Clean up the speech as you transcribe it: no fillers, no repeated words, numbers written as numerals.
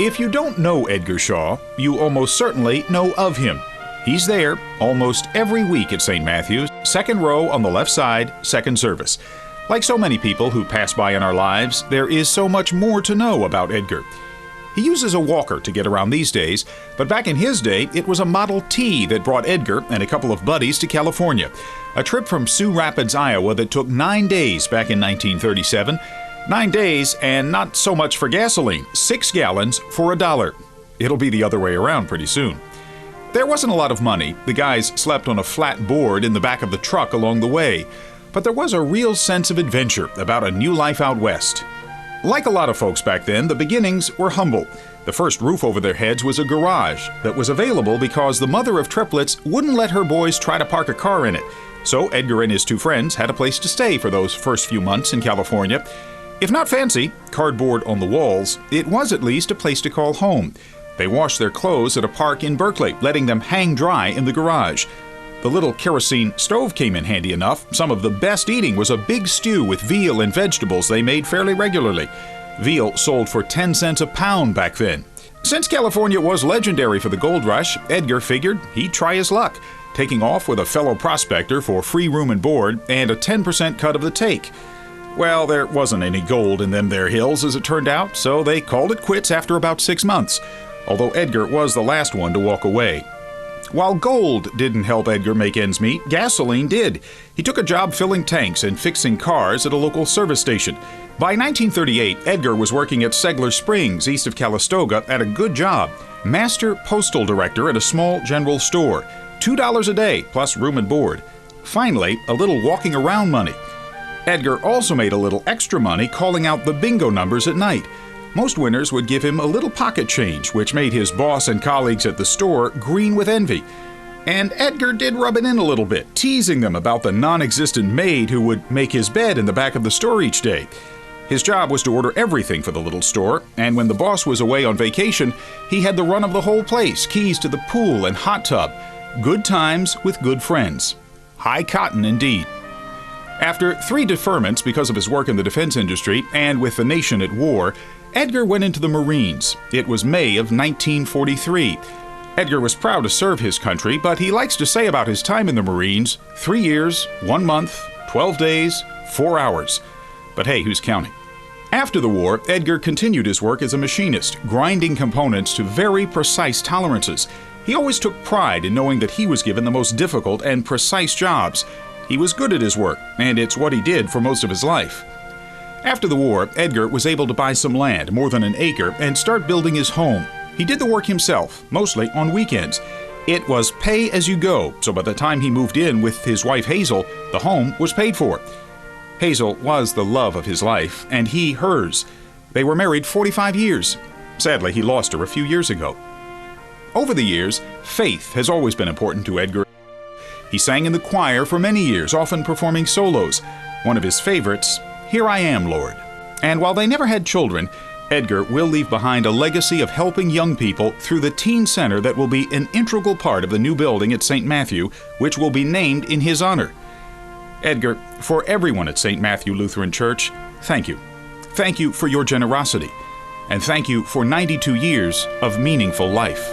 If you don't know Edgar Shaw, you almost certainly know of him. He's there almost every week at St. Matthew's, second row on the left side, second service. Like so many people who pass by in our lives, there is so much more to know about Edgar. He uses a walker to get around these days, but back in his day, it was a Model T that brought Edgar and a couple of buddies to California. A trip from Sioux Rapids, Iowa that took 9 days back in 1937. 9 days and not so much for gasoline, 6 gallons for $1. It'll be the other way around pretty soon. There wasn't a lot of money. The guys slept on a flat board in the back of the truck along the way. But there was a real sense of adventure about a new life out west. Like a lot of folks back then, the beginnings were humble. The first roof over their heads was a garage that was available because the mother of triplets wouldn't let her boys try to park a car in it. So Edgar and his 2 friends had a place to stay for those first few months in California. If not fancy, cardboard on the walls, it was at least a place to call home. They washed their clothes at a park in Berkeley, letting them hang dry in the garage. The little kerosene stove came in handy enough. Some of the best eating was a big stew with veal and vegetables they made fairly regularly. Veal sold for 10 cents a pound back then. Since California was legendary for the gold rush, Edgar figured he'd try his luck, taking off with a fellow prospector for free room and board and a 10% cut of the take. Well, there wasn't any gold in them there hills, as it turned out, so they called it quits after about 6 months, although Edgar was the last one to walk away. While gold didn't help Edgar make ends meet, gasoline did. He took a job filling tanks and fixing cars at a local service station. By 1938, Edgar was working at Segler Springs, east of Calistoga, at a good job. Master postal director at a small general store. $2 a day, plus room and board. Finally, a little walking around money. Edgar also made a little extra money calling out the bingo numbers at night. Most winners would give him a little pocket change, which made his boss and colleagues at the store green with envy. And Edgar did rub it in a little bit, teasing them about the non-existent maid who would make his bed in the back of the store each day. His job was to order everything for the little store, and when the boss was away on vacation, he had the run of the whole place, keys to the pool and hot tub. Good times with good friends. High cotton indeed. After 3 deferments because of his work in the defense industry and with the nation at war, Edgar went into the Marines. It was May of 1943. Edgar was proud to serve his country, but he likes to say about his time in the Marines, 3 years, 1 month, 12 days, 4 hours. But hey, who's counting? After the war, Edgar continued his work as a machinist, grinding components to very precise tolerances. He always took pride in knowing that he was given the most difficult and precise jobs. He was good at his work, and it's what he did for most of his life. After the war, Edgar was able to buy some land, more than an acre, and start building his home. He did the work himself, mostly on weekends. It was pay as you go, so by the time he moved in with his wife Hazel, the home was paid for. Hazel was the love of his life, and he hers. They were married 45 years. Sadly, he lost her a few years ago. Over the years, faith has always been important to Edgar. He sang in the choir for many years, often performing solos. One of his favorites, "Here I Am, Lord." And while they never had children, Edgar will leave behind a legacy of helping young people through the teen center that will be an integral part of the new building at St. Matthew, which will be named in his honor. Edgar, for everyone at St. Matthew Lutheran Church, thank you. Thank you for your generosity. And thank you for 92 years of meaningful life.